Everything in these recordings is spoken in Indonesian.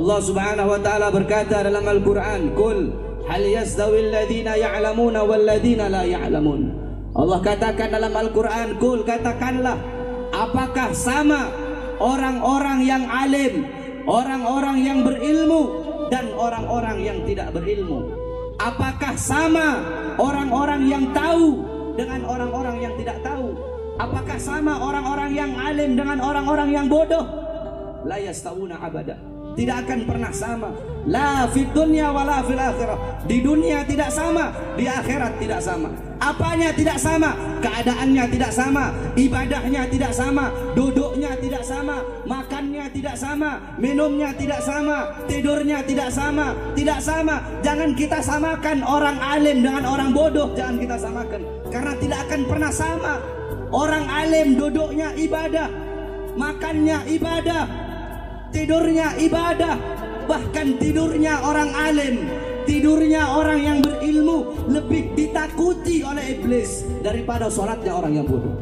Allah Subhanahu wa taala berkata dalam Al-Qur'an, "Qul hal yastawil ladzina ya'lamuna wal ladzina la ya'lamun." Allah katakan dalam Al-Qur'an, "Qul," katakanlah, apakah sama orang-orang yang alim, orang-orang yang berilmu dan orang-orang yang tidak berilmu? Apakah sama orang-orang yang tahu dengan orang-orang yang tidak tahu? Apakah sama orang-orang yang alim dengan orang-orang yang bodoh? La yastawuna abada. Tidak akan pernah sama. La fid dunya wala fil akhirah. Di dunia tidak sama, di akhirat tidak sama. Apanya tidak sama? Keadaannya tidak sama, ibadahnya tidak sama, duduknya tidak sama, makannya tidak sama, minumnya tidak sama, tidurnya tidak sama, tidak sama. Jangan kita samakan orang alim dengan orang bodoh, jangan kita samakan, karena tidak akan pernah sama. Orang alim duduknya ibadah, makannya ibadah, tidurnya ibadah. Bahkan tidurnya orang alim, tidurnya orang yang berilmu lebih ditakuti oleh iblis daripada sholatnya orang yang bodoh.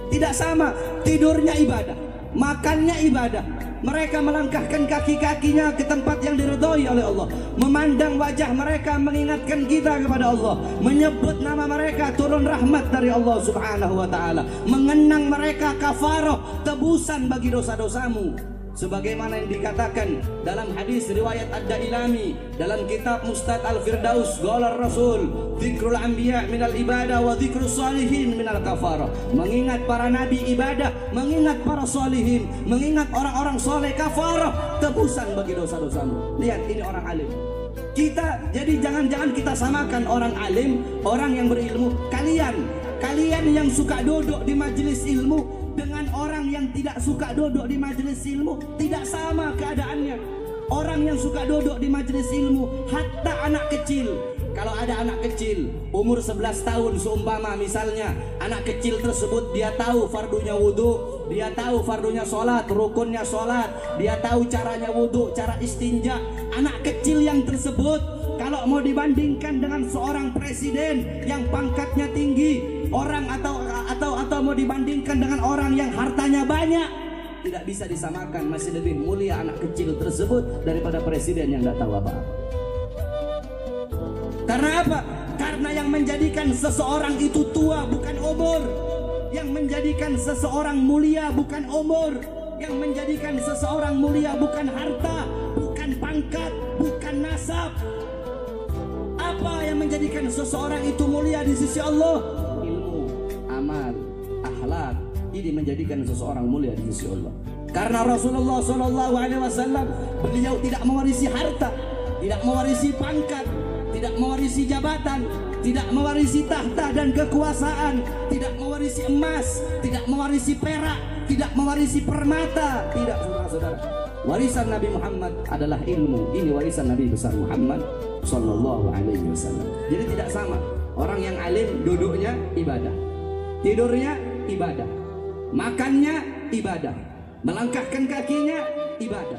Tidak sama, tidurnya ibadah, makannya ibadah. Mereka melangkahkan kaki-kakinya ke tempat yang diridhoi oleh Allah. Memandang wajah mereka mengingatkan kita kepada Allah. Menyebut nama mereka turun rahmat dari Allah Subhanahu wa ta'ala. Mengenang mereka kafarah, tebusan bagi dosa-dosamu. Sebagaimana yang dikatakan dalam hadis riwayat Ad-Dailami dalam kitab Mustad Al-Firdaus, qala Rasul, dzikrul anbiya minal ibadah wa dzikrus salihin minal kafarah. Mengingat para nabi ibadah, mengingat para salihin, mengingat orang-orang soleh kafarah, tebusan bagi dosa-dosamu. Lihat, ini orang alim. Jadi jangan-jangan kita samakan orang alim, orang yang berilmu. Kalian yang suka duduk di majelis ilmu dengan orang yang tidak suka duduk di majelis ilmu tidak sama keadaannya. Orang yang suka duduk di majelis ilmu, hatta anak kecil, kalau ada anak kecil umur 11 tahun seumpama misalnya, anak kecil tersebut dia tahu fardunya wudhu, dia tahu fardunya sholat, rukunnya sholat, dia tahu caranya wudhu, cara istinja. Anak kecil yang tersebut kalau mau dibandingkan dengan seorang presiden yang pangkatnya tinggi, orang atau mau dibandingkan dengan orang yang hartanya banyak, tidak bisa disamakan. Masih lebih mulia anak kecil tersebut daripada presiden yang tidak tahu apa-apa. Karena apa? Karena yang menjadikan seseorang itu tua bukan umur, yang menjadikan seseorang mulia bukan umur, yang menjadikan seseorang mulia bukan harta, bukan pangkat, bukan nasab. Apa yang menjadikan seseorang itu mulia di sisi Allah? Ilmu, amal, akhlak. Ini menjadikan seseorang mulia di sisi Allah. Karena Rasulullah SAW beliau tidak mewarisi harta, tidak mewarisi pangkat, tidak mewarisi jabatan, tidak mewarisi tahta dan kekuasaan, tidak mewarisi emas, tidak mewarisi perak, tidak mewarisi permata. Tidak, saudara-saudara. Warisan Nabi Muhammad adalah ilmu. Ini warisan Nabi besar Muhammad Sallallahu Alaihi Wasallam. Jadi tidak sama. Orang yang alim duduknya ibadah, tidurnya ibadah, makannya ibadah, melangkahkan kakinya ibadah.